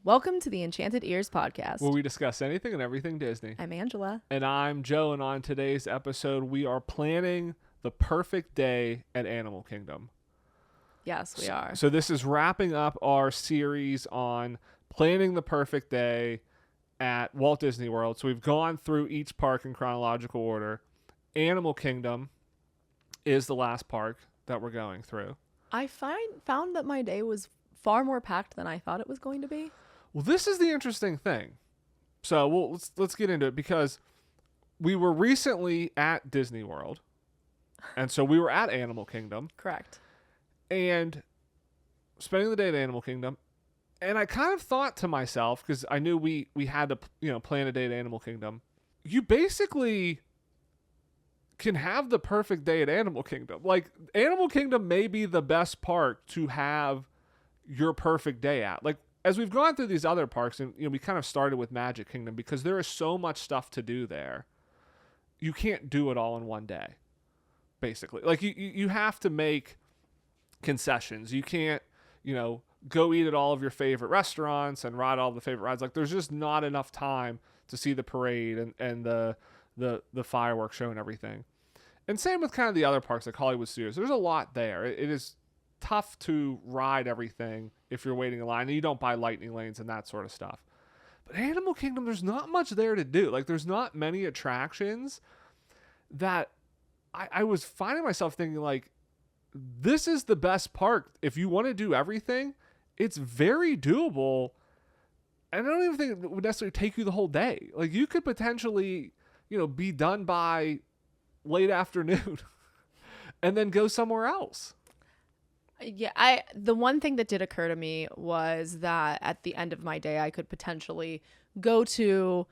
Welcome to the Enchanted Ears podcast. where we discuss anything and everything Disney. I'm Angela. And I'm Joe, and on today's episode, we are planning the perfect day at Animal Kingdom. Yes, we are. So this is wrapping up our series on planning the perfect day at Walt Disney World. So we've gone through each park in chronological order. Animal Kingdom is the last park that we're going through. I found that my day was far more packed than I thought it was going to be. Well, this is the interesting thing. So let's get into it, because we were recently at Disney World, and so we were at Animal Kingdom. Correct. And spending the day at Animal Kingdom, and I kind of thought to myself, because I knew we had to plan a day at Animal Kingdom. You basically can have the perfect day at Animal Kingdom. Like, Animal Kingdom may be the best park to have your perfect day at. Like, as we've gone through these other parks, and we kind of started with Magic Kingdom, because there is so much stuff to do there. You can't do it all in one day, basically. Like, you have to make concessions. You can't, go eat at all of your favorite restaurants and ride all the favorite rides. Like, there's just not enough time to see the parade and the fireworks show and everything. And same with kind of the other parks like Hollywood Studios. There's a lot there. It is tough to ride everything if you're waiting in line, and you don't buy lightning lanes and that sort of stuff. But Animal Kingdom, there's not much there to do. Like, there's not many attractions that I was finding myself thinking, like, this is the best park. If you want to do everything, it's very doable. And I don't even think it would necessarily take you the whole day. Like, you could potentially, be done by late afternoon and then go somewhere else. Yeah, the one thing that did occur to me was that at the end of my day, I could potentially go to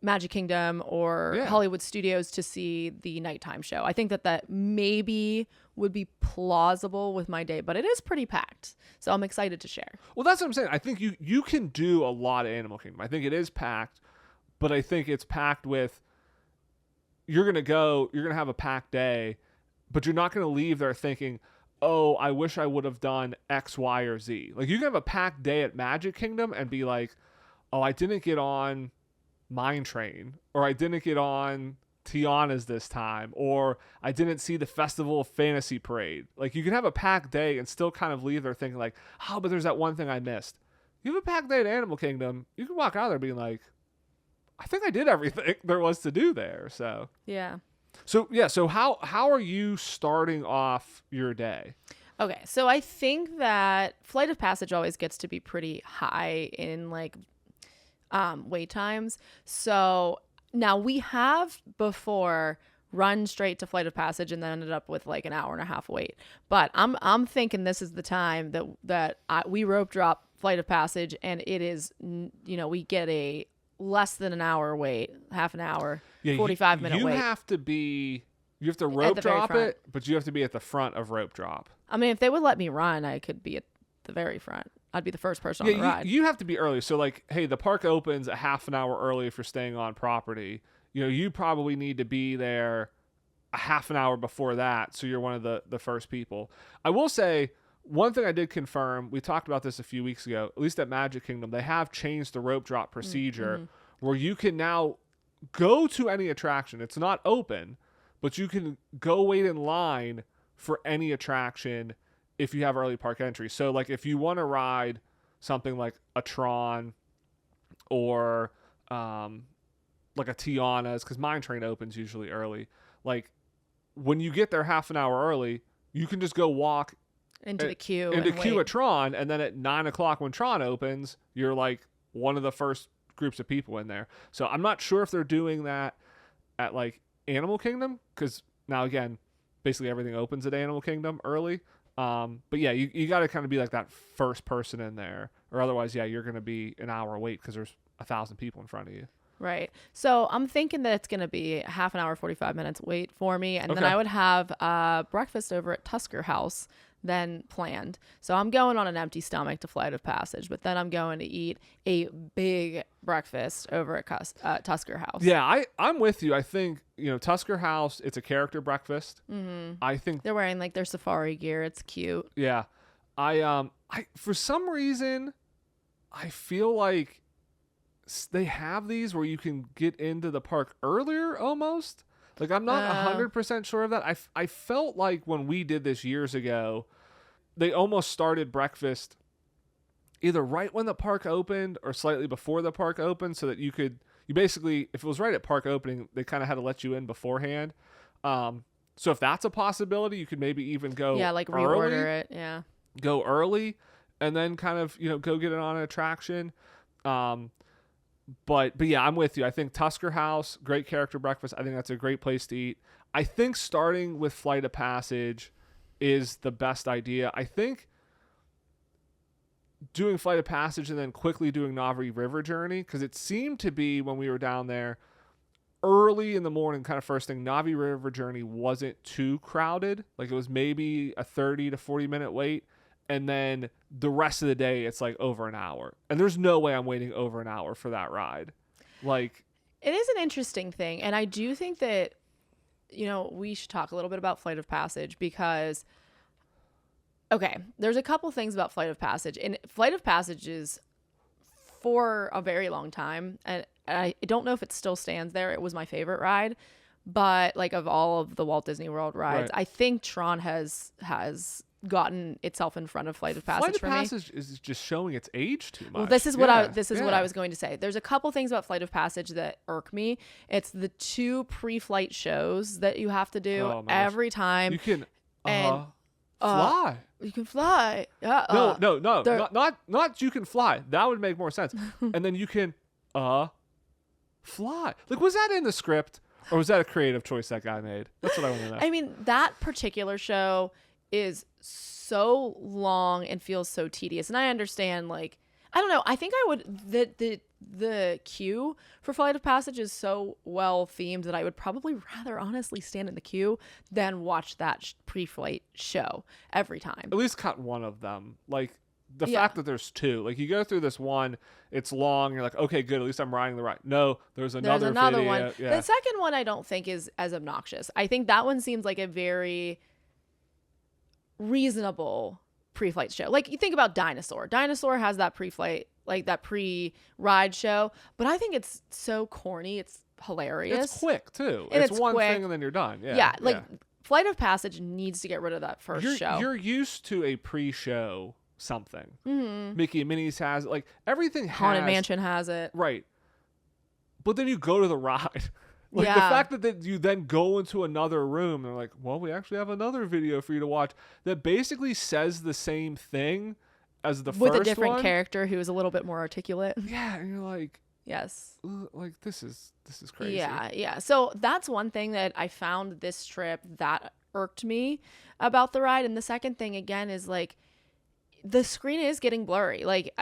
Magic Kingdom or Hollywood Studios to see the nighttime show. I think that maybe would be plausible with my day, but it is pretty packed. So I'm excited to share. Well, that's what I'm saying. I think you can do a lot of Animal Kingdom. I think it is packed, but I think it's packed with, you're going to have a packed day, but you're not going to leave there thinking, oh, I wish I would have done X, Y, or Z. Like, you can have a packed day at Magic Kingdom and be like, oh, I didn't get on Mine Train, or I didn't get on Tiana's this time, or I didn't see the Festival of Fantasy Parade. Like, you can have a packed day and still kind of leave there thinking like, oh, but there's that one thing I missed. You have a packed day at Animal Kingdom, you can walk out there being like, I think I did everything there was to do there. So yeah. So how are you starting off your day? Okay, so I think that Flight of Passage always gets to be pretty high in like wait times. So now we have before run straight to Flight of Passage and then ended up with like an hour and a half wait. But I'm thinking this is the time that we rope drop Flight of Passage, and it is, we get a less than an hour wait, half an hour, 45-minute wait. You have to rope drop it, but you have to be at the front of rope drop. I mean, if they would let me run, I could be at the very front. I'd be the first person on the ride. You have to be early. So, like, hey, the park opens a half an hour early if you're staying on property. You probably need to be there a half an hour before that, so you're one of the first people. I will say, one thing I did confirm, we talked about this a few weeks ago, at least at Magic Kingdom, they have changed the rope drop procedure where you can now go to any attraction. It's not open, but you can go wait in line for any attraction if you have early park entry. So, like, if you want to ride something like a Tron or like a Tiana's, because Mine Train opens usually early, like, when you get there half an hour early, you can just go walk into the queue at Tron, and then at 9:00 when Tron opens, you're like one of the first groups of people in there. So I'm not sure if they're doing that at like Animal Kingdom, because now again, basically everything opens at Animal Kingdom early. But yeah, you got to kind of be like that first person in there, or otherwise, yeah, you're going to be an hour wait because there's 1,000 people in front of you. Right. So I'm thinking that it's going to be half an hour, 45 minutes wait for me. And then I would have breakfast over at Tusker House then planned. So I'm going on an empty stomach to Flight of Passage, but then I'm going to eat a big breakfast over at Tusker House. Yeah, I'm with you. I think, Tusker House, it's a character breakfast. Mm-hmm. I think they're wearing like their safari gear. It's cute. Yeah. I for some reason, I feel like they have these where you can get into the park earlier almost. Like, I'm not Uh, 100% sure of that. I felt like when we did this years ago, they almost started breakfast either right when the park opened or slightly before the park opened, so that you basically, if it was right at park opening, they kind of had to let you in beforehand. So if that's a possibility, you could maybe even yeah, go like early, reorder it. Yeah. and then kind of, go get it on an attraction. Um, but yeah, I'm with you. I think Tusker House, great character breakfast. I think that's a great place to eat. I think starting with Flight of Passage is the best idea. I think doing Flight of Passage and then quickly doing Navi River Journey, because it seemed to be when we were down there early in the morning, kind of first thing, Navi River Journey wasn't too crowded. Like, it was maybe a 30 to 40 minute wait. And then the rest of the day, it's like over an hour. And there's no way I'm waiting over an hour for that ride. Like, It is an interesting thing. And I do think that, we should talk a little bit about Flight of Passage because, okay, there's a couple things about Flight of Passage. And Flight of Passage is for a very long time. And I don't know if it still stands there. It was my favorite ride. But like of all of the Walt Disney World rides, right. I think Tron has gotten itself in front of Flight of Passage for me. Flight of Passage is just showing its age too much. Well, this is what I was going to say. There's a couple things about Flight of Passage that irk me. It's the 2 pre-flight shows that you have to do every time. You can and fly. You can fly. No, not you can fly. That would make more sense. And then you can fly. Like, was that in the script, or was that a creative choice that guy made? That's what I want to know. I mean, that particular show is so long and feels so tedious. And I understand, like, I don't know. I think I would the queue for Flight of Passage is so well themed that I would probably rather honestly stand in the queue than watch that pre-flight show every time. At least cut one of them. Like, the fact that there's 2, like, you go through this one, it's long, you're like, okay, good, at least I'm riding the ride. No, there's another video. one. Yeah. The second one I don't think is as obnoxious. I think that one seems like a very reasonable pre-flight show. Like, you think about Dinosaur. Dinosaur has that pre-flight, like that pre-ride show, but I think it's so corny. It's hilarious. It's quick too. And it's one quick. thing and then you're done. Yeah. Yeah, like Flight of Passage needs to get rid of that first show. You're used to a pre-show something. Mm-hmm. Mickey and Minnie's has, like, everything has. Haunted Mansion has it. Right. But then you go to the ride. Like, the fact that you then go into another room and they're like, well, we actually have another video for you to watch that basically says the same thing as the first one. With a different character who is a little bit more articulate. Yeah, and you're like, yes. Like, this is crazy. Yeah. So that's one thing that I found this trip that irked me about the ride. And the second thing, again, is like, the screen is getting blurry. Like,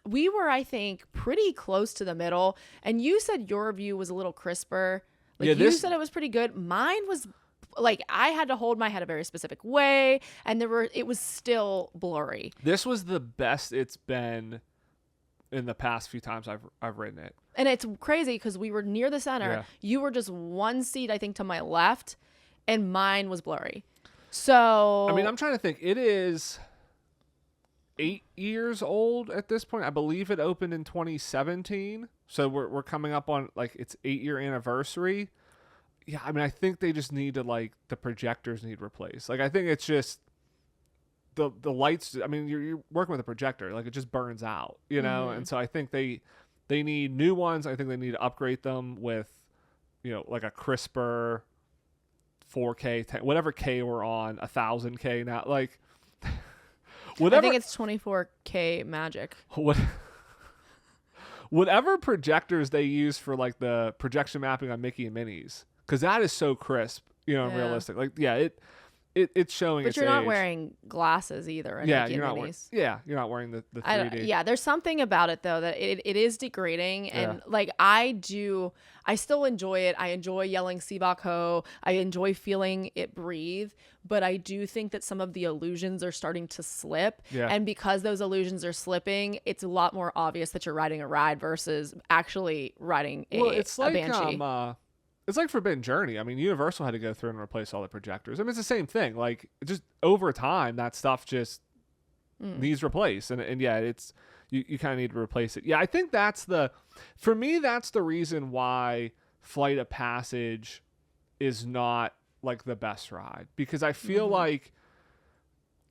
we were, I think, pretty close to the middle. And you said your view was a little crisper. Like, you said it was pretty good. Mine was, like, I had to hold my head a very specific way. And it was still blurry. This was the best it's been in the past few times I've ridden it. And it's crazy because we were near the center. Yeah. You were just one seat, I think, to my left. And mine was blurry. So, I mean, I'm trying to think. It is 8 years old at this point. I believe it opened in 2017. So we're coming up on, like, its 8-year anniversary. Yeah, I mean, I think they just need to, like, the projectors need replaced. Like, I think it's just the lights. I mean, you're working with a projector. Like, it just burns out, you know? Mm-hmm. And so I think they need new ones. I think they need to upgrade them with, like a crisper 4K, whatever K we're on, 1000K now. Like, whatever. I think it's 24K magic. Whatever projectors they use for, like, the projection mapping on Mickey and Minnie's, because that is so crisp, realistic. Like, yeah, it's showing. But you're not wearing glasses either. Yeah, you're not wearing. Yeah, you're not wearing the 3D. Yeah, there's something about it though that it is degrading, and like I still enjoy it. I enjoy yelling "Sibak Ho." I enjoy feeling it breathe, but I do think that some of the illusions are starting to slip. Yeah. And because those illusions are slipping, it's a lot more obvious that you're riding a ride versus actually riding a Banshee. It's like Forbidden Journey. I mean, Universal had to go through and replace all the projectors. I mean, it's the same thing. Like, just over time, that stuff just needs replaced. And yeah, you kind of need to replace it. Yeah, I think for me, that's the reason why Flight of Passage is not like the best ride, because I feel like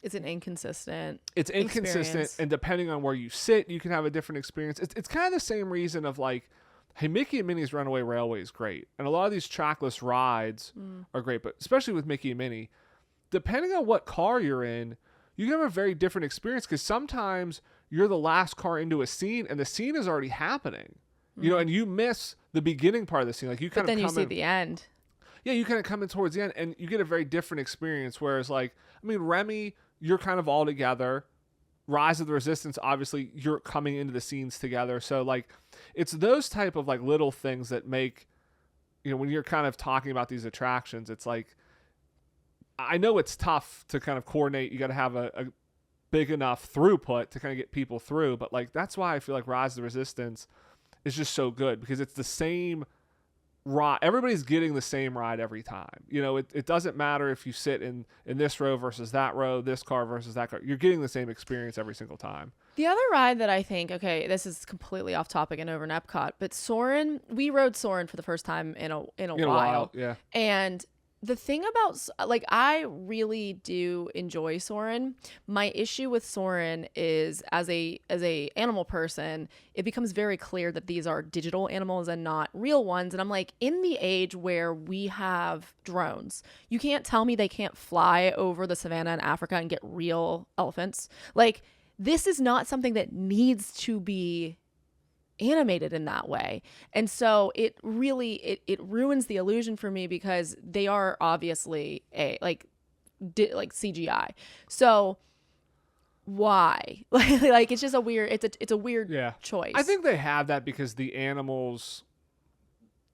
it's inconsistent experience. And depending on where you sit, you can have a different experience. It's kind of the same reason of like, hey, Mickey and Minnie's Runaway Railway is great, and a lot of these trackless rides are great, but especially with Mickey and Minnie, depending on what car you're in, you can have a very different experience, because sometimes you're the last car into a scene and the scene is already happening, you know, and you miss the beginning part of the scene. Like you kind but of then you see the end. Yeah, you kind of come in towards the end and you get a very different experience. Whereas like, I mean, Remy, you're kind of all together. Rise of the Resistance, obviously you're coming into the scenes together. So like, it's those type of like little things that make, you know, when you're kind of talking about these attractions, it's like, I know it's tough to kind of coordinate. You got to have a big enough throughput to kind of get people through. But like, that's why I feel like Rise of the Resistance is just so good, because it's the same ride. Everybody's getting the same ride every time. You know, it doesn't matter if you sit in this row versus that row, this car versus that car. You're getting the same experience every single time. The other ride that I think, okay, this is completely off topic and over in Epcot, but Soarin', we rode Soarin' for the first time in a while. Yeah. And the thing about, like, I really do enjoy Soarin'. My issue with Soarin' is as a animal person, it becomes very clear that these are digital animals and not real ones. And I'm like, in the age where we have drones, you can't tell me they can't fly over the savannah in Africa and get real elephants. Like, this is not something that needs to be animated in that way. And so it really it ruins the illusion for me, because they are obviously like CGI. So why? Like it's just a weird it's a weird choice. I think they have that because the animals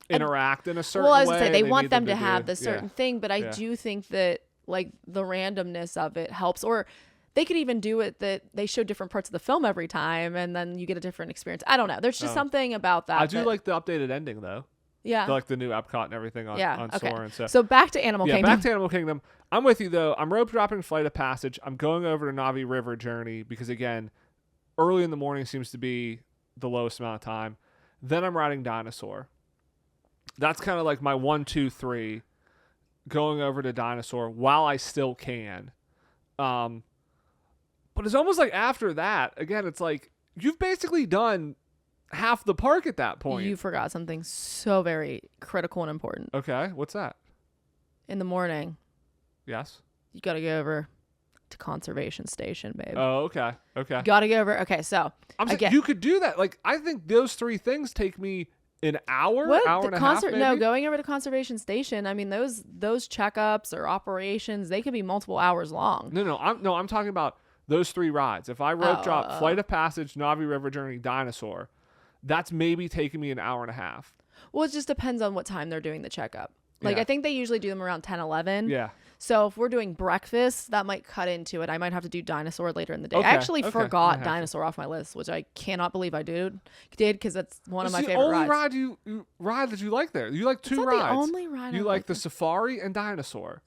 interact in a certain way. Well, I was gonna say they want them to have the certain thing, but I do think that like the randomness of it helps. Or they could even do it that they show different parts of the film every time, and then you get a different experience. I don't know. There's just something about that. I do like the updated ending, though. Yeah. Like the new Epcot and everything on Soarin'. So back to Animal Kingdom. Yeah, back to Animal Kingdom. I'm with you, though. I'm rope dropping Flight of Passage. I'm going over to Navi River Journey because, again, early in the morning seems to be the lowest amount of time. Then I'm riding Dinosaur. That's kind of like my 1, 2, 3, going over to Dinosaur while I still can. But it's almost like after that, again, it's like you've basically done half the park at that point. You forgot something so very critical and important. Okay, what's that? In the morning. Yes. You got to go over to Conservation Station, babe. Oh, okay. Okay. Got to go over. Okay, so. I'm saying you could do that. Like, I think those 3 things take me an hour, what? Hour and a half, maybe? No, going over to Conservation Station, I mean, those checkups or operations, they could be multiple hours long. No, I'm talking about those 3 rides. If I rope drop Flight of Passage, Navi River Journey, Dinosaur, that's maybe taking me an hour and a half. Well, it just depends on what time they're doing the checkup. Like, I think they usually do them around 10, 11. Yeah. So if we're doing breakfast, that might cut into it. I might have to do Dinosaur later in the day. I actually forgot Dinosaur off my list, which I cannot believe I did because that's one of my favorite rides. It's the only ride that you like there. You like 2 rides. It's the only ride you like the Safari and Dinosaur.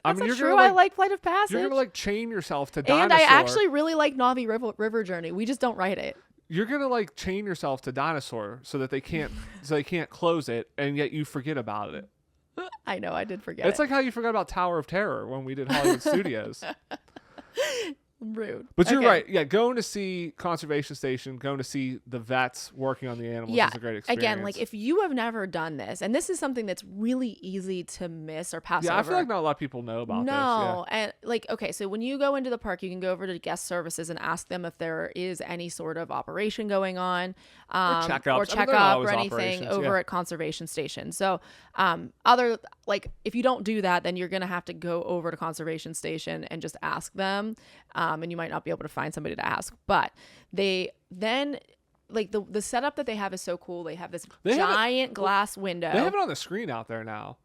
That's not true. I like Flight of Passage. You're going to chain yourself to Dinosaur. And I actually really like Navi River Journey. We just don't ride it. You're going to chain yourself to Dinosaur so that they can't close it, and yet you forget about it. I know, I did forget. It's like how you forgot about Tower of Terror when we did Hollywood Studios. Rude. But you're right. Yeah, going to see Conservation Station, going to see the vets working on the animals is a great experience. Again, if you have never done this, and this is something that's really easy to miss or pass over. Yeah, I feel like not a lot of people know about this. No, and okay, so when you go into the park, you can go over to guest services and ask them if there is any sort of operation going on, or checkup or anything over at Conservation Station. So, if you don't do that, then you're gonna have to go over to Conservation Station and just ask them. And you might not be able to find somebody to ask, but they then the setup that they have is so cool. They have this giant glass window. They have it on the screen out there now.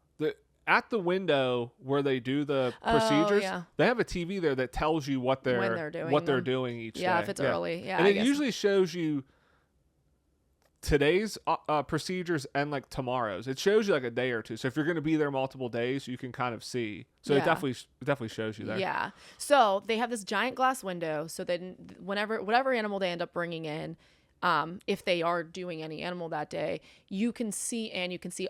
At the window where they do the procedures, they have a TV there that tells you what they're doing each day. Yeah, if it's early. Yeah, and it usually shows you today's procedures and like tomorrow's. It shows you like a day or two. So if you're going to be there multiple days, you can kind of see. So Yeah. it definitely shows you there. Yeah. So they have this giant glass window. So then whatever animal they end up bringing in, if they are doing any animal that day, you can see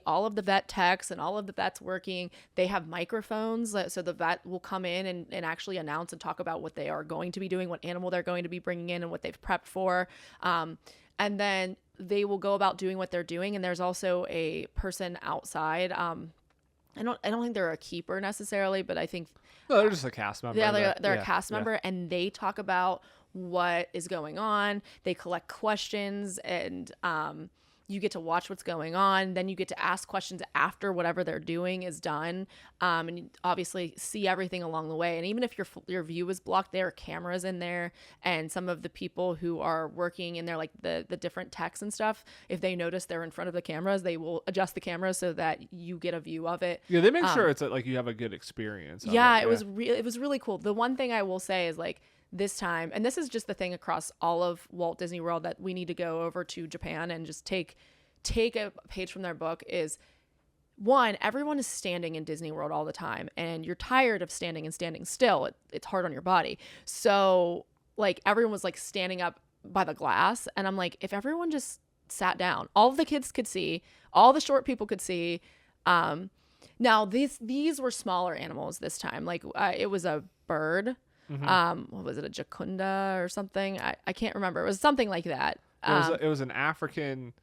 all of the vet techs and all of the vets working. They have microphones, so the vet will come in and actually announce and talk about what they are going to be doing, what animal they're going to be bringing in, and what they've prepped for. And then they will go about doing what they're doing. And there's also a person outside. I don't think they're a keeper necessarily, but I think No, they're just a cast member. yeah, they're a cast member, and they talk about what is going on. They collect questions, and you get to watch what's going on. Then you get to ask questions after whatever they're doing is done, and you obviously see everything along the way. And even if your view is blocked, there are cameras in there, and some of the people who are working in there, like the different techs and stuff, if they notice they're in front of the cameras, they will adjust the cameras so that you get a view of it. Yeah, they make sure it's like you have a good experience. Yeah, it was really cool. The one thing I will say is like this time, and this is just the thing across all of Walt Disney World that we need to go over to Japan and just take a page from their book is, one, everyone is standing in Disney World all the time, and you're tired of standing still. It's hard on your body. So like everyone was like standing up by the glass, and I'm like, if everyone just sat down, all of the kids could see, all the short people could see. Now these were smaller animals this time. Like it was a bird. What was it, a jacunda or something? I can't remember. It was something like that. It was an African.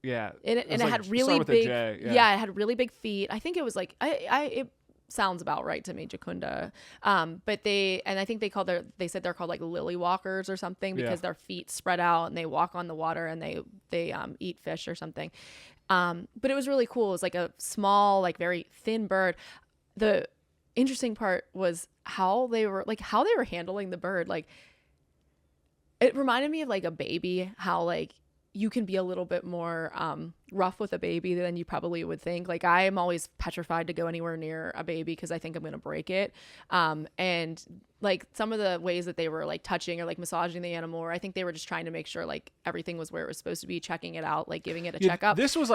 Yeah, and it had really big. Yeah, it had really big feet. I think it was like it sounds about right to me, jacunda. But I think they said they're called like lily walkers or something because their feet spread out and they walk on the water and they eat fish or something. But it was really cool. It was like a small, like very thin bird. The interesting part was how they were handling the bird. Like it reminded me of like a baby, how like you can be a little bit more rough with a baby than you probably would think. Like I am always petrified to go anywhere near a baby because I think I'm going to break it. And like some of the ways that they were like touching or like massaging the animal, or I think they were just trying to make sure like everything was where it was supposed to be, checking it out, like giving it a checkup. This was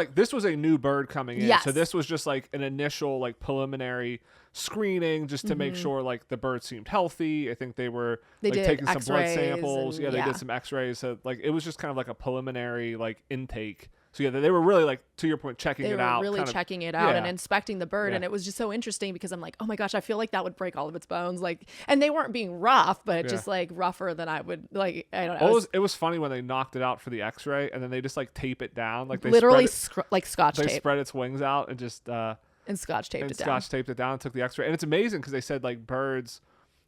a new bird coming in. Yes. So this was just like an initial like preliminary screening just to make sure like the bird seemed healthy. I think they were taking some blood samples. They did some x-rays. So like it was just kind of like a preliminary like intake. So yeah, they were really like, to your point, checking it out. They were really checking it out and inspecting the bird. And it was just so interesting because I'm like, oh my gosh, I feel like that would break all of its bones. Like, and they weren't being rough, but just like rougher than I would like, I don't know. It was funny when they knocked it out for the x-ray and then they just like tape it down. Like they literally like scotch tape. They spread its wings out and just, and scotch taped it down. Scotch taped it down and took the x-ray. And it's amazing because they said like birds,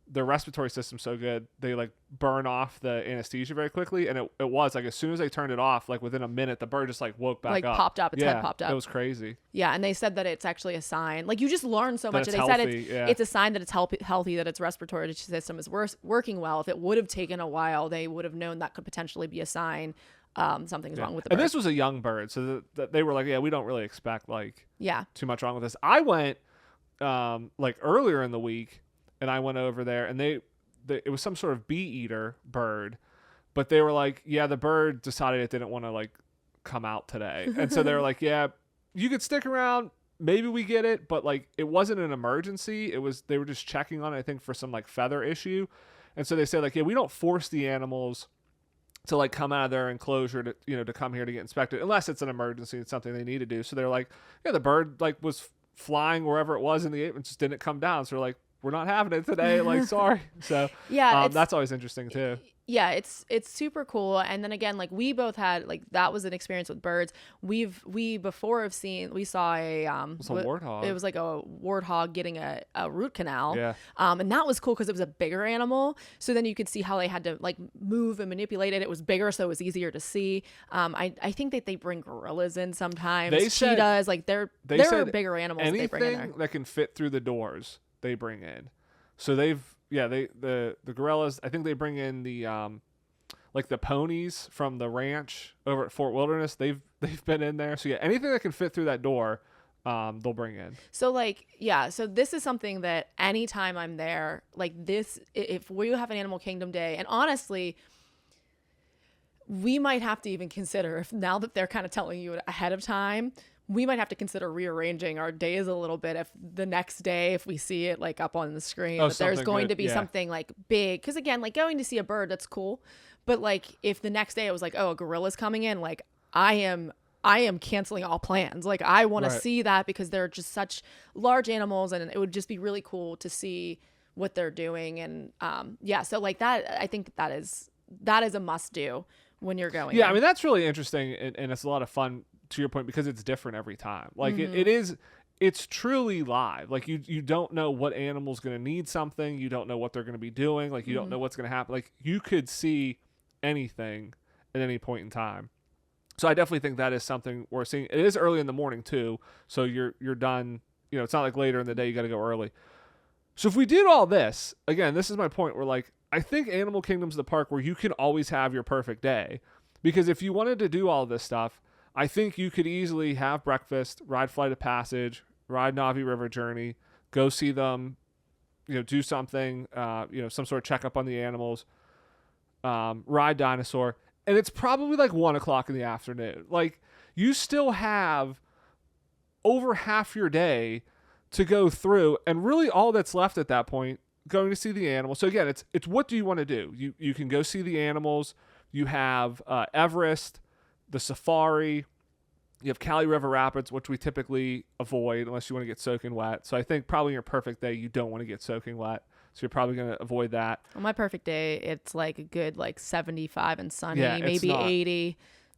their respiratory system's so good, they like burn off the anesthesia very quickly. And it was like as soon as they turned it off, like within a minute, the bird just like woke back up. Popped up. Its head popped up. It was crazy. Yeah, and they said that it's actually a sign. Like you just learn so much. They said it's a sign that it's healthy, that its respiratory system is working well. If it would have taken a while, they would have known that could potentially be a sign something's wrong with the bird. And this was a young bird, so that they were like, yeah, we don't really expect like too much wrong with this. I went like earlier in the week, and I went over there, and it was some sort of bee eater bird, but they were like, yeah, the bird decided it didn't want to like come out today, and so they were like, yeah, you could stick around, maybe we get it, but like it wasn't an emergency. They were just checking on it, I think, for some like feather issue, and so they said like, yeah, we don't force the animals to like come out of their enclosure to come here to get inspected unless it's an emergency, it's something they need to do. So they're like, yeah, the bird like was flying wherever it was in the air and just didn't come down. So they're like, we're not having it today. Like, sorry. So that's always interesting too. Yeah, it's super cool. And then again, like we both had like that was an experience with birds. We saw a warthog. It was like a warthog getting a root canal. Yeah. And that was cool because it was a bigger animal. So then you could see how they had to like move and manipulate it. It was bigger, so it was easier to see. I think that they bring gorillas in sometimes. Cheetahs, like they're bigger animals. Anything they bring in there that can fit through the doors, they bring in. So the gorillas, I think they bring in the like the ponies from the ranch over at Fort Wilderness. They've been in there. So yeah, anything that can fit through that door, they'll bring in. So like, yeah, so this is something that anytime I'm there, like this, if we have an Animal Kingdom day, and honestly, we might have to even consider, if now that they're kind of telling you ahead of time, we might have to consider rearranging our days a little bit. If the next day, if we see it like up on the screen, Oh, that there's something going good. to be Yeah. something like big. Because again, like going to see a bird, that's cool. But like if the next day it was like, oh, a gorilla's coming in, like I am canceling all plans. Like I want to Right. see that because they're just such large animals, and it would just be really cool to see what they're doing. And yeah, so like that, I think that is a must do when you're going. Yeah, in. I mean that's really interesting, and it's a lot of fun to your point because it's different every time. Like it is, it's truly live. Like you don't know what animal's going to need something. You don't know what they're going to be doing. Like you don't know what's going to happen. Like you could see anything at any point in time. So I definitely think that is something we're seeing. It is early in the morning too, so you're done. You know, it's not like later in the day you got to go early. So if we did all this again, this is my point. Where like I think Animal Kingdom's the park where you can always have your perfect day, because if you wanted to do all this stuff, I think you could easily have breakfast, ride Flight of Passage, ride Navi River Journey, go see them, you know, do something, you know, some sort of checkup on the animals, ride Dinosaur, and it's probably like 1:00 in the afternoon. Like you still have over half your day to go through, and really all that's left at that point going to see the animals. So again, it's what do you want to do? You can go see the animals. You have Everest, the safari. You have Cali River Rapids, which we typically avoid unless you want to get soaking wet. So I think probably your perfect day, you don't want to get soaking wet. So you're probably going to avoid that. On my perfect day, it's like a good like 75 and sunny, Yeah, it's maybe not. 80.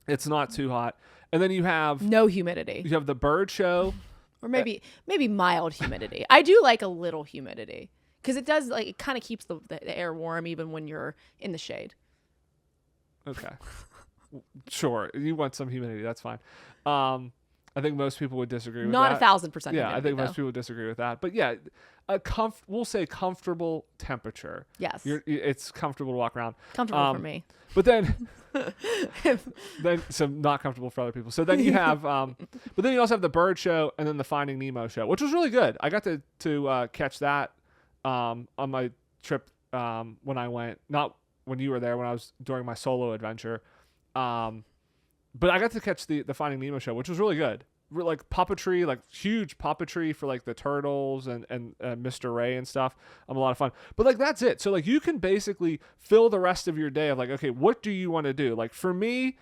It's not too hot. And then you have No humidity. the bird show. Or maybe mild humidity. I do like a little humidity because it does like it kind of keeps the air warm even when you're in the shade. Okay. Sure. You want some humidity. That's fine. I think most people would disagree with Not that. 1,000% Yeah, I humidity, think most though. people would disagree with that. But yeah, we'll say comfortable temperature. Yes. It's comfortable to walk around. Comfortable for me. But then so not comfortable for other people. So then you have but then you also have the bird show and then the Finding Nemo show, which was really good. I got to catch that on my trip when I went, not when you were there, when I was during my solo adventure. But I got to catch the Finding Nemo show, which was really good. Like puppetry, like huge puppetry for like the turtles and Mr. Ray and stuff. A lot of fun. But like that's it. So like you can basically fill the rest of your day of like, okay, what do you want to do? Like for me,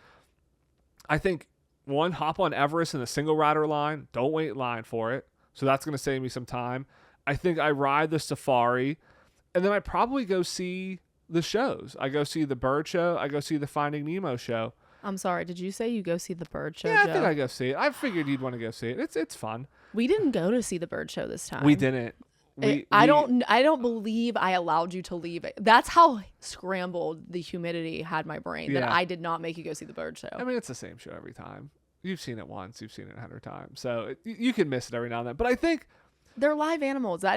I think one, hop on Everest in the single rider line. Don't wait in line for it. So that's going to save me some time. I think I ride the safari, and then I probably go see the shows. I go see the bird show. I go see the Finding Nemo show. I'm sorry. Did you say you go see the bird show? Yeah, Joe? I think I go see it. I figured you'd want to go see it. It's fun. We didn't go to see the bird show this time. We didn't. I don't believe I allowed you to leave it. That's how scrambled the humidity had my brain that Yeah. I did not make you go see the bird show. I mean, it's the same show every time. You've seen it once. You've seen it 100 times. So you can miss it every now and then. But I think They're live animals. I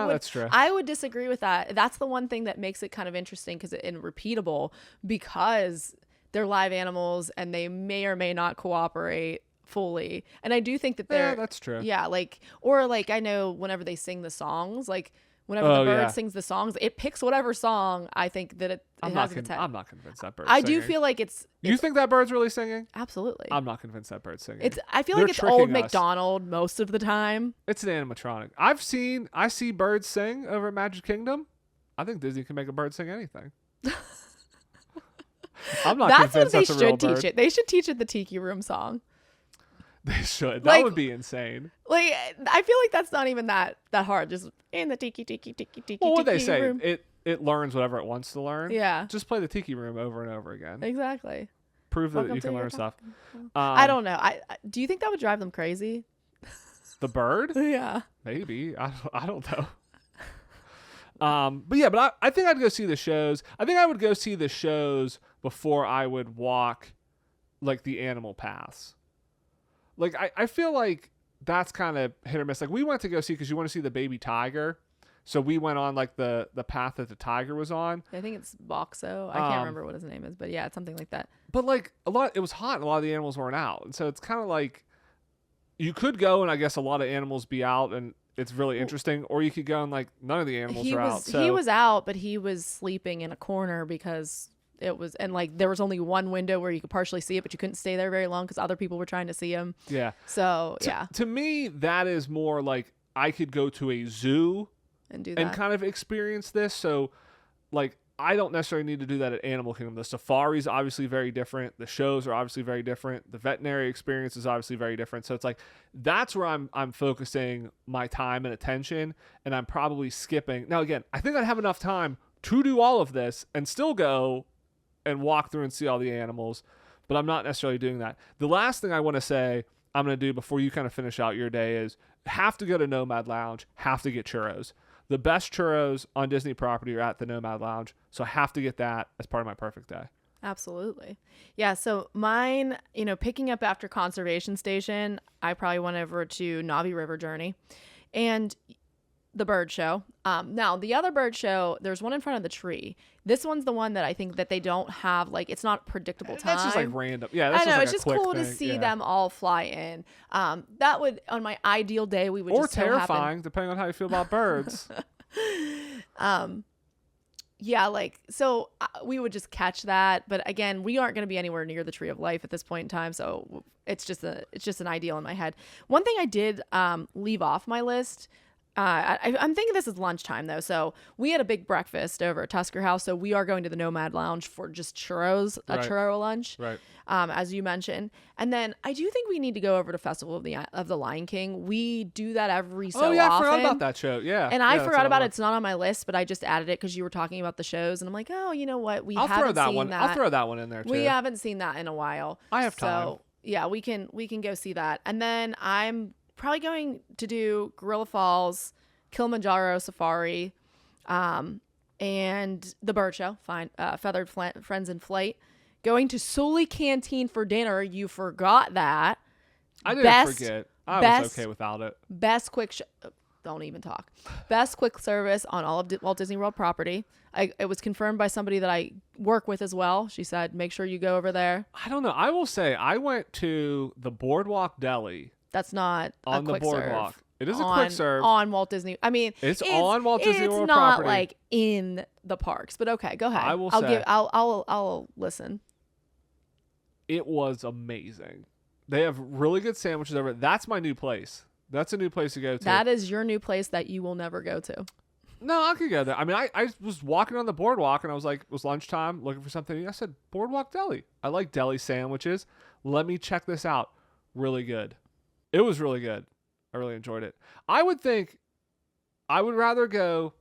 would, that's true. I would disagree with that. That's the one thing that makes it kind of interesting and repeatable, because they're live animals and they may or may not cooperate fully. And I do think that they're, Yeah, that's true. Yeah, like, or like I know whenever they sing the songs, like whenever Oh, the bird yeah. sings the songs, it picks whatever song I think that it I'm has not. in its head. I'm not convinced that bird's I singing. do feel like it's You think that bird's really singing? absolutely. I'm not convinced that bird's singing. I feel They're like it's tricking old us. McDonald most of the time. It's an animatronic. I see birds sing over at Magic Kingdom. I think Disney can make a bird sing anything. I'm not That's what convinced they that's a real should teach bird. it. They should teach it the Tiki Room song. They should. That Like- would be insane. Like I feel like that's not even that hard. Just in the tiki Well, what they tiki say, room. it learns whatever it wants to learn. Yeah, Just play the Tiki Room over and over again. exactly. Prove that Welcome you to can your learn stuff. I don't know. Do you think that would drive them crazy? The bird? Yeah. Maybe. I don't know. But yeah, but I think I'd go see the shows. I think I would go see the shows before I would walk like the animal paths. Like I feel like that's kind of hit or miss. Like we went to go see, because you want to see the baby tiger. So we went on like the path that the tiger was on. I think it's Boxo. I can't remember what his name is, but yeah, it's something like that. But like it was hot and a lot of the animals weren't out. And so it's kind of like you could go and I guess a lot of animals be out and it's really interesting, or you could go and like none of the animals are out. So He was out, but he was sleeping in a corner because and like there was only one window where you could partially see it, but you couldn't stay there very long because other people were trying to see him. Yeah. So yeah, To me, that is more like I could go to a zoo and do that. and kind of experience this. So like I don't necessarily need to do that at Animal Kingdom. The safari is obviously very different. The shows are obviously very different. The veterinary experience is obviously very different. So it's like that's where I'm focusing my time and attention, and I'm probably skipping. Now again, I think I'd have enough time to do all of this and still go and walk through and see all the animals, but I'm not necessarily doing that. The last thing I want to say I'm going to do before you kind of finish out your day is have to go to Nomad Lounge, have to get churros. The best churros on Disney property are at the Nomad Lounge, so I have to get that as part of my perfect day. Absolutely. Yeah, so mine, picking up after Conservation Station, I probably went over to Navi River Journey and the bird show. Now, the other bird show, there's one in front of the tree. This one's the one that I think that they don't have, like, it's not predictable time. That's just like random. Yeah, that's I know, just like it's just quick cool thing. to see them all fly in. That would, on my ideal day, we would or just terrifying, depending on how you feel about birds. Yeah, like, so we would just catch that. But again, we aren't going to be anywhere near the Tree of Life at this point in time. So it's just an ideal in my head. One thing I did leave off my list. I'm thinking this is lunchtime though. So we had a big breakfast over at Tusker House. So we are going to the Nomad Lounge for just churros, a churro lunch, right? As you mentioned. And then I do think we need to go over to Festival of the Lion King. We do that every so often. Oh yeah, I forgot about that show. Yeah. And I forgot about it. It's not on my list, but I just added it because you were talking about the shows. And I'm like, oh, you know what? I'll throw that one in there too. We haven't seen that in a while. I have time. So yeah, we can go see that. And then I'm probably going to do Gorilla Falls, Kilimanjaro Safari, and the bird show. Fine. Feathered Friends in Flight. Going to Sully Canteen for dinner. You forgot that. I didn't forget. I was okay without it. Best quick don't even talk. Best quick service on all of Walt Disney World property. It was confirmed by somebody that I work with as well. She said, make sure you go over there. I don't know. I will say I went to the Boardwalk Deli. That's not on a quick the boardwalk. Serve. It is a quick serve on Walt Disney. I mean, it's on Walt Disney World property. It's not property. like in the parks, but okay, go ahead. I'll listen. It was amazing. They have really good sandwiches over. That's my new place. That's a new place to go to. That is your new place that you will never go to. No, I could go there. I mean, I was walking on the boardwalk and I was like, it was lunchtime, looking for something. I said, Boardwalk Deli. I like deli sandwiches. Let me check this out. Really good. It was really good. I really enjoyed it. I would rather go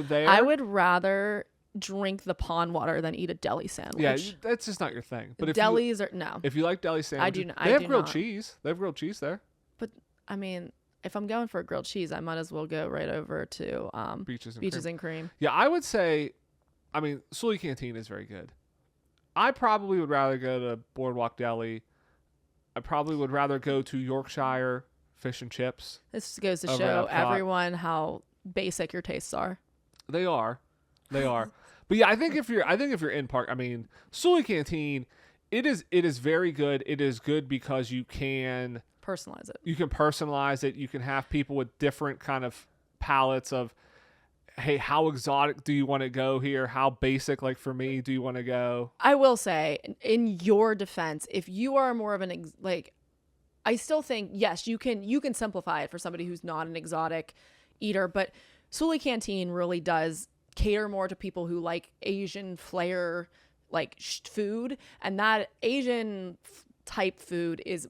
there. I would rather drink the pond water than eat a deli sandwich. Yeah, that's just not your thing. But delis are no. If you like deli sandwiches, they have grilled cheese. They have grilled cheese there. But I mean, if I'm going for a grilled cheese, I might as well go right over to Beaches and Cream. Yeah, I would say, I mean, Sully Canteen is very good. I probably would rather go to Boardwalk Deli. I probably would rather go to Yorkshire Fish and Chips. This goes to show everyone how basic your tastes are. They are. But yeah, I think if you're in park, I mean, Sully Canteen, it is very good. It is good because you can personalize it. You can personalize it. You can have people with different kind of palettes of, hey, how exotic do you want to go here? How basic, like for me, do you want to go? I will say, in your defense, if you are more of an I still think yes, you can simplify it for somebody who's not an exotic eater, but Sully Canteen really does cater more to people who like Asian flair, like food, and that Asian type food is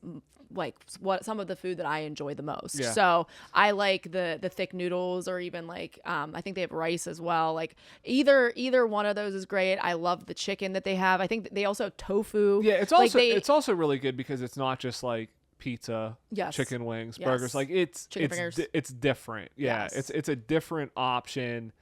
like what some of the food that I enjoy the most. Yeah. So I like the thick noodles, or even like I think they have rice as well. Like either one of those is great. I love the chicken that they have. I think they also have tofu. Yeah, it's also it's also really good because it's not just like pizza, chicken wings, burgers. Like it's different. Yeah, it's a different option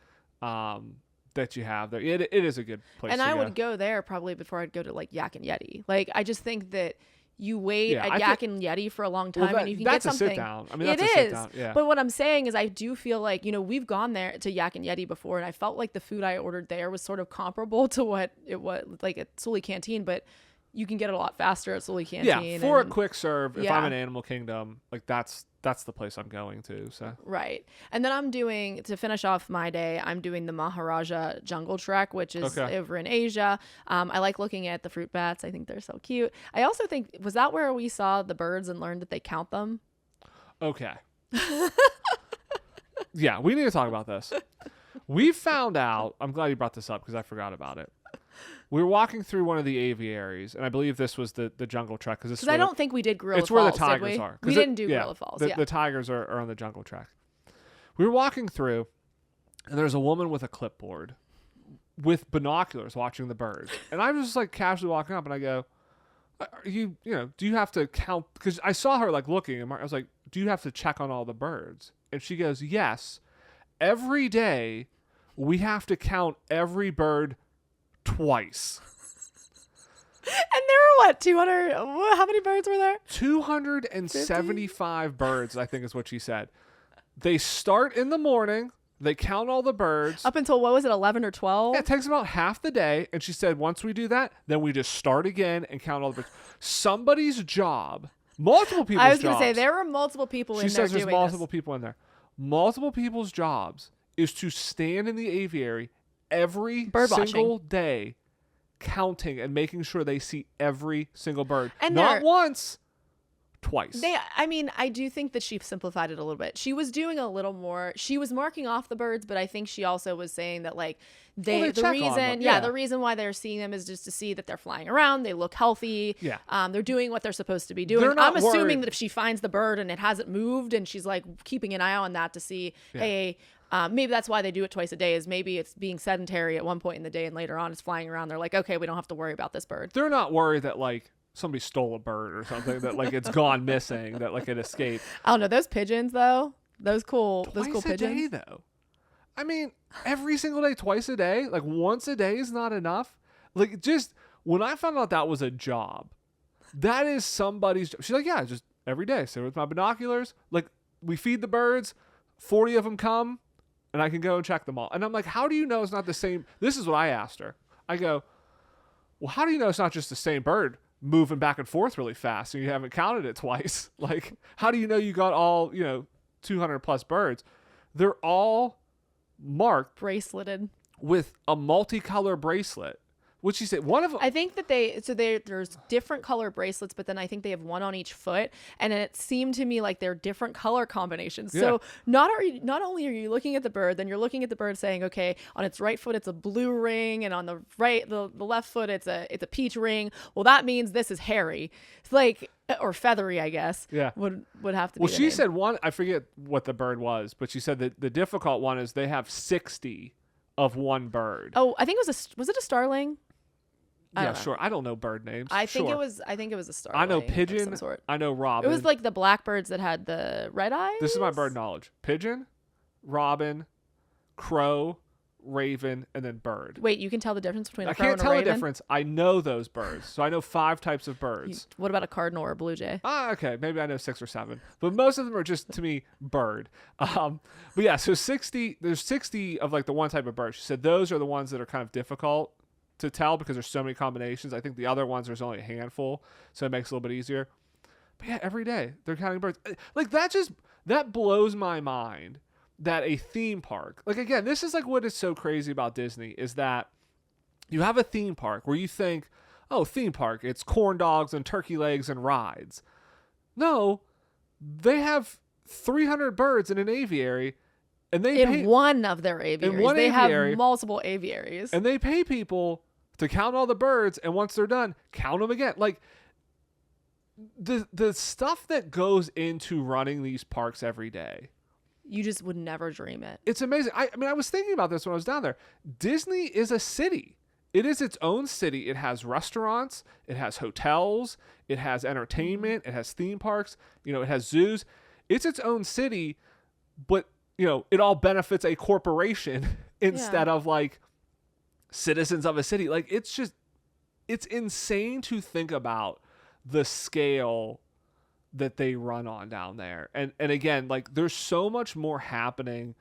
that you have there. It is a good place. And I would go there probably before I'd go to like Yak and Yeti. Like I just think that you wait at Yak and Yeti for a long time and you can get something. That's a sit down. I mean, that's a sit down. Yeah. But what I'm saying is I do feel like, we've gone there to Yak and Yeti before, and I felt like the food I ordered there was sort of comparable to what it was like at Sully Canteen, but you can get it a lot faster at Sully Canteen. Yeah, for a quick serve, if I'm in Animal Kingdom, like that's that's the place I'm going to. So Right. And then I'm doing, to finish off my day, I'm doing the Maharaja Jungle Trek, which is Okay. over in Asia. I like looking at the fruit bats. I think they're so cute. I also think, was that where we saw the birds and learned that they count them? okay, yeah, we need to talk about this. We found out. I'm glad you brought this up because I forgot about it. We were walking through one of the aviaries, and I believe this was the jungle trek because I don't think we did Gorilla it's Falls. where the tigers did we? are. We didn't do Gorilla Falls. The tigers are on the jungle trek. We were walking through, and there's a woman with a clipboard, with binoculars watching the birds, and I was just like casually walking up, and I go, "Are you know, do you have to count?" Because I saw her like looking, and I was like, "Do you have to check on all the birds?" And she goes, "Yes, every day we have to count every bird twice." And there were what, 200? How many birds were there? 275 birds, I think is what she said. They start in the morning. They count all the birds. Up until, what was it, 11 or 12? Yeah, it takes about half the day. And she said, once we do that, then we just start again and count all the birds. Somebody's job, multiple people's jobs. I was going to say, there were multiple people in there She says there's doing multiple this. people in there. Multiple people's jobs is to stand in the aviary every Bird single watching. day, counting and making sure they see every single bird. And not they're- once, twice. I do think that she simplified it a little bit. She was doing a little more. She was marking off the birds, but I think she also was saying that like they the check on reason, them, yeah. the reason why they're seeing them is just to see that they're flying around, they look healthy. Yeah. They're doing what they're supposed to be doing. They're not I'm assuming worried. that if she finds the bird and it hasn't moved and she's like keeping an eye on that to see, hey, maybe that's why they do it twice a day, is maybe it's being sedentary at one point in the day and later on it's flying around. They're like, okay, we don't have to worry about this bird. They're not worried that like somebody stole a bird or something, that like it's gone missing, that like it escaped. I don't know. Those pigeons though, those cool Twice a pigeons. day though. I mean, every single day, twice a day, like once a day is not enough. Like just when I found out that was a job, that is somebody's job. She's like, yeah, just every day. So with my binoculars, like we feed the birds, 40 of them come, and I can go and check them all. And I'm like, how do you know it's not the same? This is what I asked her. I go, well, how do you know it's not just the same bird moving back and forth really fast and you haven't counted it twice? Like, how do you know you got all, 200 plus birds? They're all marked Braceleted. with a multicolor bracelet. What she said, one of them. I think that there's different color bracelets, but then I think they have one on each foot, and it seemed to me like they're different color combinations. Yeah. So not only are you looking at the bird, then you're looking at the bird saying, okay, on its right foot it's a blue ring, and on the left foot it's a peach ring. Well, that means this is hairy. It's like, or feathery, I guess. Yeah. would have to. Well, be the she name. said one. I forget what the bird was, but she said that the difficult one is they have 60 of one bird. Oh, I think it was it a starling? I yeah, don't know. sure. I don't know bird names. I think Sure. it was a starling. I know of some pigeon. sort. I know robin. It was like the blackbirds that had the red eyes. This is my bird knowledge: pigeon, robin, crow, raven, and then bird. Wait, you can tell the difference between a I crow can't and a tell the raven? difference. I know those birds, so I know 5 types of birds. What about a cardinal or a blue jay? Okay, maybe I know 6 or 7, but most of them are just to me bird. But yeah, so 60. There's 60 of like the one type of bird. She said those are the ones that are kind of difficult to tell because there's so many combinations. I think the other ones there's only a handful, so it makes it a little bit easier. But yeah, every day they're counting birds. Like that blows my mind. That a theme park, like again, this is like what is so crazy about Disney is that you have a theme park where you think, oh, theme park, it's corn dogs and turkey legs and rides. No, they have 300 birds in an aviary, and they In pay, one of their aviaries. one They aviary. have multiple aviaries. and they pay people to count all the birds, and once they're done, count them again. Like the stuff that goes into running these parks every day. You just would never dream it. It's amazing. I mean, I was thinking about this when I was down there. Disney is a city. It is its own city. It has restaurants. It has hotels. It has entertainment. It has theme parks. It has zoos. It's its own city, but, it all benefits a corporation instead of like citizens of a city. Like it's insane to think about the scale that they run on down there. And again, like there's so much more happening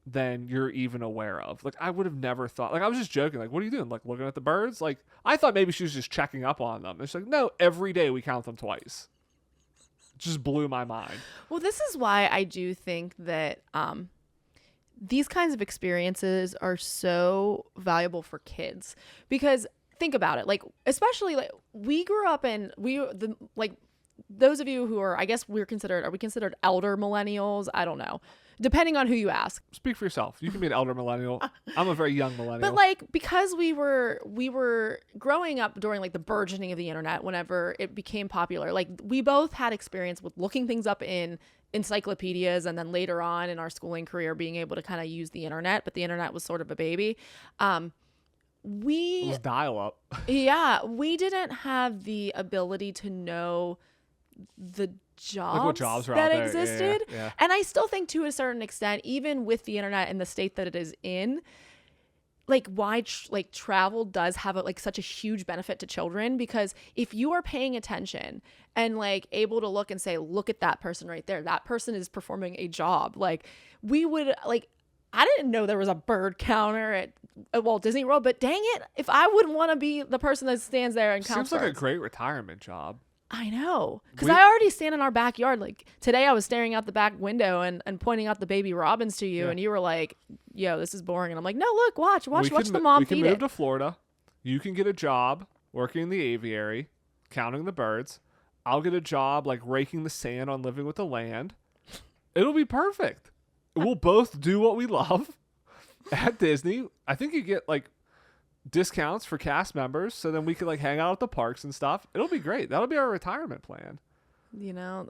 than you're even aware of. Like I would have never thought, like I was just joking, like what are you doing? Like looking at the birds? Like I thought maybe she was just checking up on them. It's like, no, every day we count them twice. just blew my mind. Well, this is why I do think that these kinds of experiences are so valuable for kids, because think about it, like especially like we grew up in those of you who are, I guess are we considered elder millennials? I don't know. Depending on who you ask. Speak for yourself. You can be an elder millennial. I'm a very young millennial. But like, because we were growing up during like the burgeoning of the internet, whenever it became popular, like we both had experience with looking things up in encyclopedias, and then later on in our schooling career being able to kind of use the internet, but the internet was sort of a baby. It was dial up. Yeah, we didn't have the ability to know the jobs that existed. Yeah. And I still think to a certain extent, even with the internet in the state that it is in, like why travel does have like such a huge benefit to children, because if you are paying attention and like able to look and say, look at that person right there, that person is performing a job. Like we would like, I didn't know there was a bird counter at Walt Disney World, but dang it, if I wouldn't want to be the person that stands there and counts Seems like birds. a great retirement job. I know, because I already stand in our backyard. Like today I was staring out the back window and pointing out the baby robins to you, and you were like, yo, this is boring. And I'm like, no, look, watch the mom feed it. We can move to Florida. You can get a job working in the aviary, counting the birds. I'll get a job like raking the sand on living with the land. It'll be perfect. We'll both do what we love at Disney. I think you get like discounts for cast members, so then we could like hang out at the parks and stuff. It'll be great. That'll be our retirement plan. You know,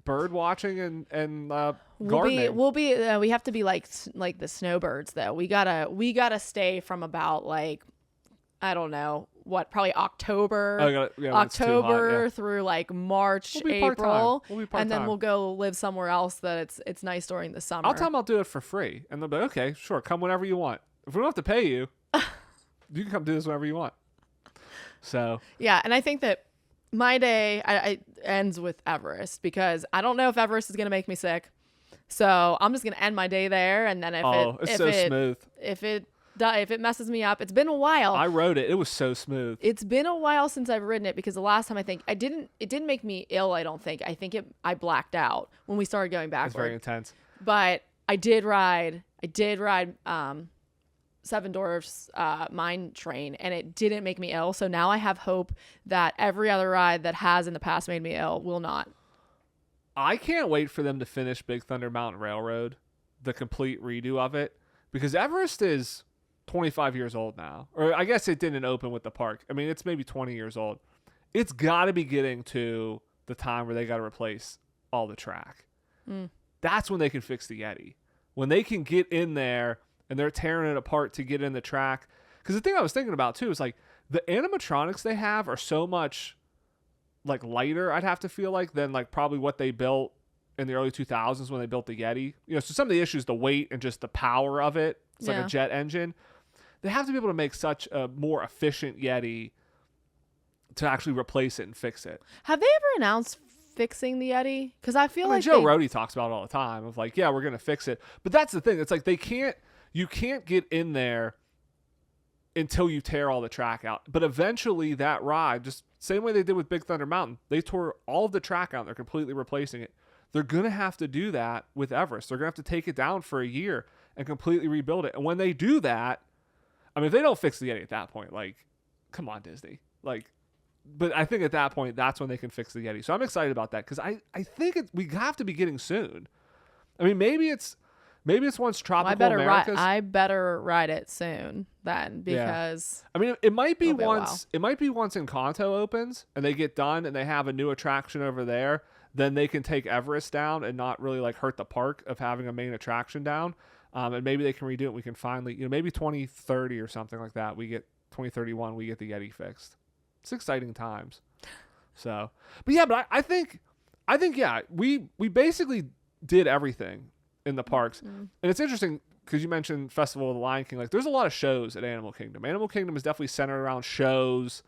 bird watching and gardening. We have to be like the snowbirds though. We gotta stay from about like, I don't know what, probably October through like March, April, and then we'll go live somewhere else that it's nice during the summer. I'll tell them I'll do it for free, and they'll be okay, sure, come whenever you want. If we don't have to pay you, you can come do this whenever you want. So yeah, and I think that my day I ends with Everest, because I don't know if Everest is gonna make me sick, so I'm just gonna end my day there. And then smooth. If it messes me up, it's been a while. I rode it. It was so smooth. It's been a while since I've ridden it, because the last time it didn't make me ill. I don't think. I think I blacked out when we started going backward. It's very intense. But I did ride Seven Dwarfs Mine Train, and it didn't make me ill. So now I have hope that every other ride that has in the past made me ill will not. I can't wait for them to finish Big Thunder Mountain Railroad, the complete redo of it, because Everest is 25 years old now. Or I guess it didn't open with the park. I mean, it's maybe 20 years old. It's got to be getting to the time where they got to replace all the track. That's when they can fix the Yeti. When they can get in there and they're tearing it apart to get in the track. Because the thing I was thinking about too is like the animatronics they have are so much like lighter, I'd have to feel like, than like probably what they built in the early 2000s when they built the Yeti. You know, so some of the issues, the weight and just the power of it. It's like a jet engine. They have to be able to make such a more efficient Yeti to actually replace it and fix it. Have they ever announced fixing the Yeti? Because I feel like Joe Rohde talks about it all the time of like, yeah, we're going to fix it. But that's the thing. It's like you can't get in there until you tear all the track out. But eventually that ride, just same way they did with Big Thunder Mountain, they tore all of the track out. They're completely replacing it. They're going to have to do that with Everest. They're going to have to take it down for a year and completely rebuild it. And when they do that, I mean, if they don't fix the Yeti at that point, like, come on, Disney. Like, but I think at that point, that's when they can fix the Yeti. So I'm excited about that, because I think we have to be getting soon. I mean, maybe it's once Tropical Americas. I better ride it soon then, because I mean, it might be once Encanto opens and they get done and they have a new attraction over there, then they can take Everest down and not really like hurt the park of having a main attraction down. And maybe they can redo it. And we can finally, maybe 2030 or something like that. 2031, we get the Yeti fixed. It's exciting times. So, but I think, yeah, we basically did everything in the parks. And it's interesting because you mentioned Festival of the Lion King. Like, there's a lot of shows at Animal Kingdom. Animal Kingdom is definitely centered around shows.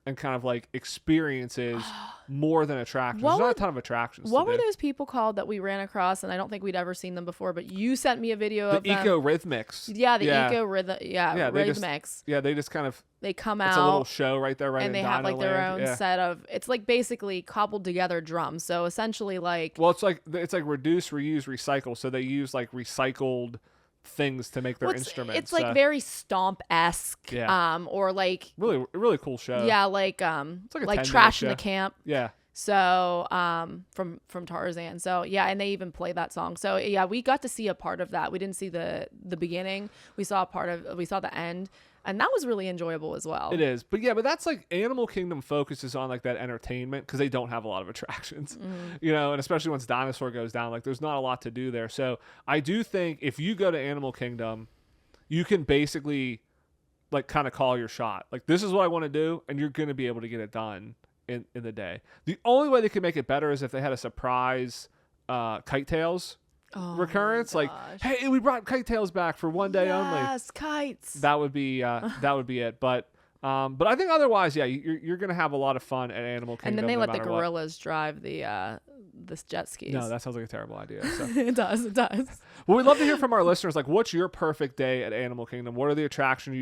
and kind of like experiences more than attractions. What There's not were- a ton of attractions. What to were do. those people called that we ran across? And I don't think we'd ever seen them before, but you sent me a video The of them. eco rhythmics. Yeah, the yeah. eco rhythm. Yeah, They just rhythmics. they just kind of They come it's a little out show right there, right and in they have like their Dino own Land. set of. It's like basically cobbled together drums. So essentially, like Well, it's like reduce, reuse, recycle. So they use like recycled things to make their instruments. It's like very Stomp-esque. Yeah. Or like really, really cool show. yeah, like like a 10-minute Trash in the show. Camp. Yeah. So from Tarzan. So yeah, and they even play that song. So yeah, we got to see a part of that. We didn't see the beginning. We saw the end, and that was really enjoyable as well. It is. But yeah, but that's like Animal Kingdom focuses on like that entertainment because they don't have a lot of attractions, you know, and especially once Dinosaur goes down, like there's not a lot to do there. So I do think if you go to Animal Kingdom, you can basically like kind of call your shot. Like this is what I want to do, and you're going to be able to get it done in the day. The only way they could make it better is if they had a surprise Kite Tails recurrence. Like, hey, we brought Kite Tails back for one day only. Yes, kites. That would be it. But I think otherwise, yeah, you're gonna have a lot of fun at Animal Kingdom. And then they no let the matter what. gorillas drive the jet skis. No, that sounds like a terrible idea. So. It does. Well, we'd love to hear from our listeners. Like, what's your perfect day at Animal Kingdom? What are the attractions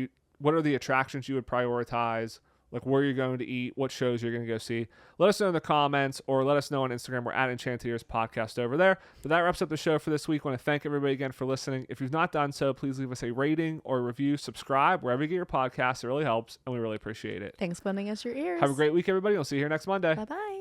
you would prioritize? Like where you're going to eat, what shows you're going to go see. Let us know in the comments or let us know on Instagram. We're at Enchanted Ears Podcast over there. But that wraps up the show for this week. I want to thank everybody again for listening. If you've not done so, please leave us a rating or a review. Subscribe wherever you get your podcasts. It really helps, and we really appreciate it. Thanks for lending us your ears. Have a great week, everybody. We'll see you here next Monday. Bye-bye.